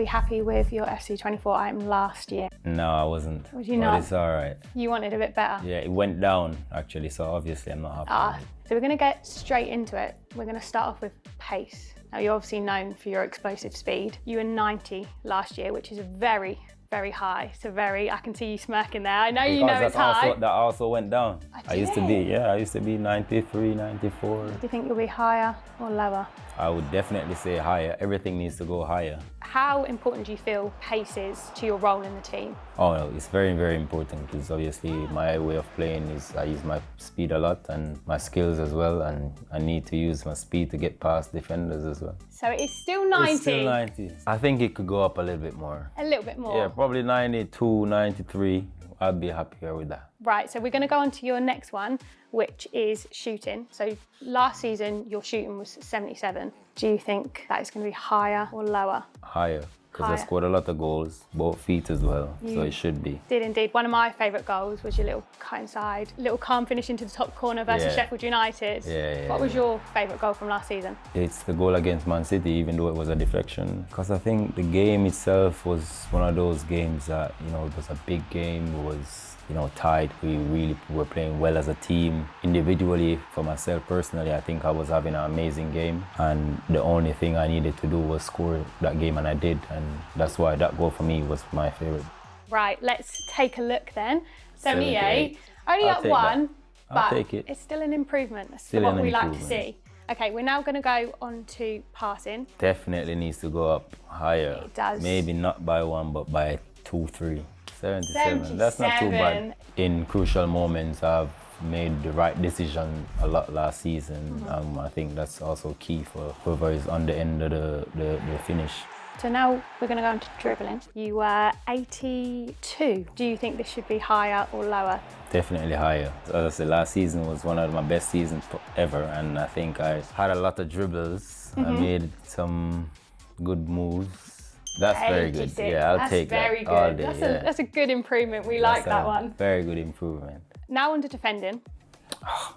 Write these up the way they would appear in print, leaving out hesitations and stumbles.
Were you happy with your FC24 item last year? No, I wasn't. Was you not? But it's all right. You wanted a bit better? Yeah, it went down actually, so obviously I'm not happy with it. So we're going to get straight into it. We're going to start off with pace. Now, you're obviously known for your explosive speed. You were 90 last year, which is very high. So I can see you smirking there. I know you know it's high. That also went down. I used to be 93, 94. Do you think you'll be higher or lower? I would definitely say higher. Everything needs to go higher. How important do you feel pace is to your role in the team? Oh no, it's very important because obviously my way of playing is I use my speed a lot and my skills as well, and I need to use my speed to get past defenders as well. So it's still 90? It's still 90. I think it could go up a little bit more. A little bit more? Yeah, probably 92, 93. I'd be happier with that. Right, so we're going to go on to your next one, which is shooting. So last season, your shooting was 77. Do you think that is going to be higher or lower? Higher, because I scored a lot of goals, both feet as well, so it should be. Did indeed. One of my favourite goals was your little cut inside, little calm finish into the top corner versus Sheffield United. What was your favourite goal from last season? It's the goal against Man City, even though it was a deflection. Because I think the game itself was one of those games that, you know, it was a big game, it was, you know, tight. We really were playing well as a team. Individually, for myself personally, I think I was having an amazing game, and the only thing I needed to do was score that game, and I did, and that's why that goal for me was my favourite. Right, let's take a look then. 78, only up one, but it's still an improvement. That's what we like to see. Okay, we're now going to go on to passing. Definitely needs to go up higher. It does. Maybe not by 1, but by 2, 3. 77. That's not too bad. In crucial moments, I've made the right decision a lot last season. I think that's also key for whoever is on the end of the finish. So now we're going to go on to dribbling. You were 82. Do you think this should be higher or lower? Definitely higher. As I said, last season was one of my best seasons ever, and I think I had a lot of dribbles. I made some good moves. That's very good. Yeah, I'll take that all day. That's a good improvement. We like that one. Very good improvement. Now on to defending.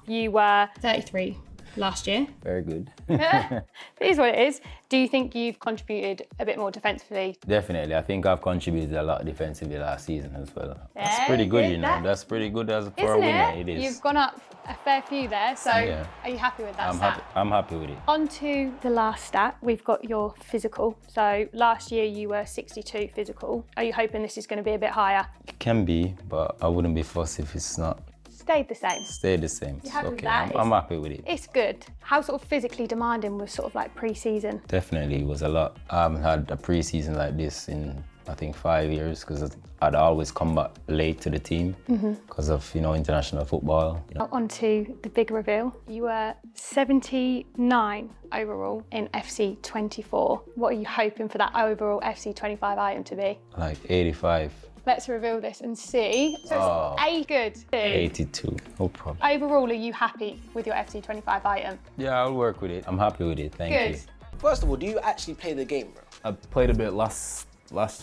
You were 33 last year. Very good. It is what it is. Do you think you've contributed a bit more defensively? Definitely. I think I've contributed a lot defensively last season as well. That's pretty good, you know. That's pretty good for a winner. It is. You've gone up a fair few there, so are you happy with that stat? I'm happy with it. On to the last stat. We've got your physical. So last year you were 62 physical. Are you hoping this is going to be a bit higher? It can be, but I wouldn't be fussed if it's not. Stayed the same? Stayed the same. You're happy with that? I'm happy with it. It's good. How sort of physically demanding was sort of like pre-season? Definitely, it was a lot. I haven't had a pre-season like this in, I think, 5 years, because I'd always come back late to the team because of, you know, international football. You know. On to the big reveal. You were 79 overall in FC24. What are you hoping for that overall FC25 item to be? Like 85. Let's reveal this and see. So it's good. 82, no problem. Overall, are you happy with your FC25 item? Yeah, I'll work with it. I'm happy with it, thank you. First of all, do you actually play the game, bro? I played a bit last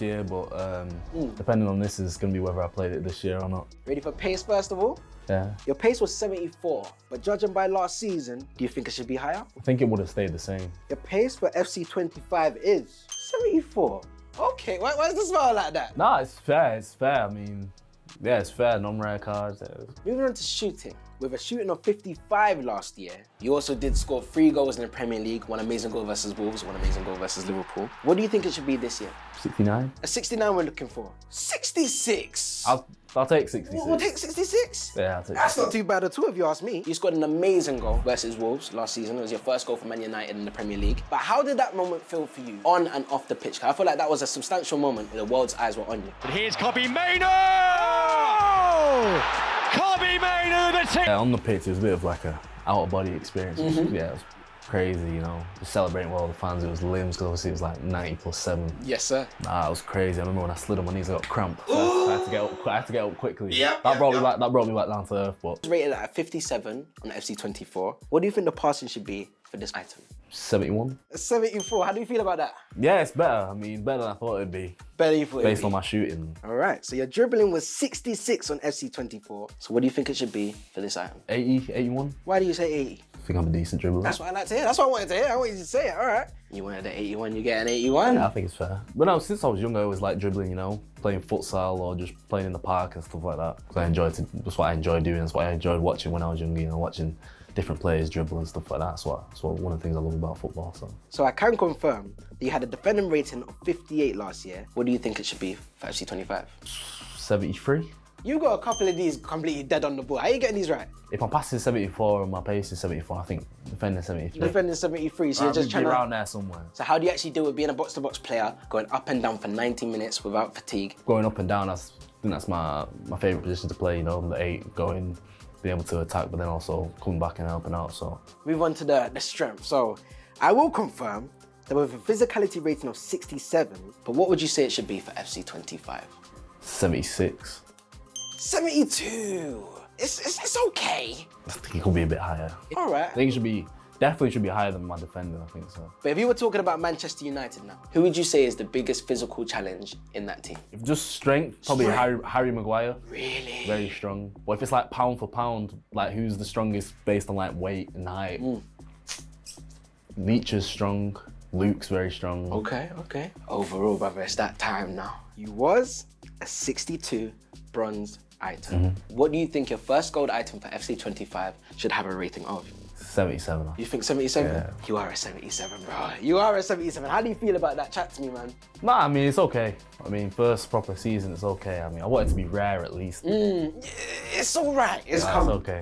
year, but depending on this is going to be whether I played it this year or not. Ready for pace, first of all? Yeah. Your pace was 74, but judging by last season, do you think it should be higher? I think it would have stayed the same. Your pace for FC25 is 74. Okay, why does this smell like that? Nah, it's fair. I mean, yeah, it's fair. Non-rare cards. Moving on to shooting. With a shooting of 55 last year, you also did score 3 goals in the Premier League, 1 amazing goal versus Wolves, 1 amazing goal versus Liverpool. What do you think it should be this year? 69. A 69 we're looking for. 66! I'll take 66. We'll take 66? Yeah, I'll take That's not too bad at all if you ask me. You scored an amazing goal versus Wolves last season. It was your first goal for Man United in the Premier League. But how did that moment feel for you on and off the pitch? I feel like that was a substantial moment where the world's eyes were on you. But here's Kobbie Mainoo! Oh! Kobbie Mainoo, the team! Yeah, on the pitch, it was a bit of like a out-of-body experience. Yeah, it was crazy, you know. Just celebrating with all the fans. It was limbs, because obviously it was like 90+7. Yes, sir. Nah, it was crazy. I remember when I slid on my knees, I got cramp. So I had to get up quickly. Yep, that brought me back down to earth. But it's rated at 57 on FC24. What do you think the passing should be for this item? 71. 74, how do you feel about that? Yeah, it's better. I mean, better than I thought it'd be. Better than you thought it'd be. Based on my shooting. All right, so your dribbling was 66 on FC24. So what do you think it should be for this item? 80, 81. Why do you say 80? I think I'm a decent dribbler. That's what I like to hear. That's what I wanted to hear. I wanted you to say it. All right. You wanted an 81, you get an 81. Yeah, I think it's fair. But no, since I was younger, I always liked dribbling, you know, playing futsal or just playing in the park and stuff like that. Because that's what I enjoyed doing. That's what I enjoyed watching when I was younger, you know, watching different players dribble and stuff like that. That's one of the things I love about football. So I can confirm that you had a defending rating of 58 last year. What do you think it should be for FC25? 73. You got a couple of these completely dead on the ball. How are you getting these right? If my pass is 74 and my pace is 74, I think defending 73. Defending 73, so you're just trying to... around there somewhere. So how do you actually deal with being a box-to-box player, going up and down for 90 minutes without fatigue? Going up and down, I think that's my favourite position to play, you know, the 8, going, being able to attack, but then also coming back and helping out, so. Move on to the strength. So I will confirm that with a physicality rating of 67, but what would you say it should be for FC25? 76. 72. It's okay. I think it could be a bit higher. All right. I think it definitely should be higher than my defender, I think so. But if you were talking about Manchester United now, who would you say is the biggest physical challenge in that team? If just strength, probably Harry Maguire. Really? Very strong. But if it's like pound for pound, like who's the strongest based on like weight and height? Leach is strong. Luke's very strong. Okay. Overall, brother, it's that time now. You was a 62 bronze item. What do you think your first gold item for FC25 should have a rating of? 77. You think 77? Yeah. You are a 77, bro. You are a 77. How do you feel about that? Chat to me, man. Nah, I mean, it's okay. I mean, first proper season, it's okay. I mean, I want it to be rare at least. It's all right. It's okay.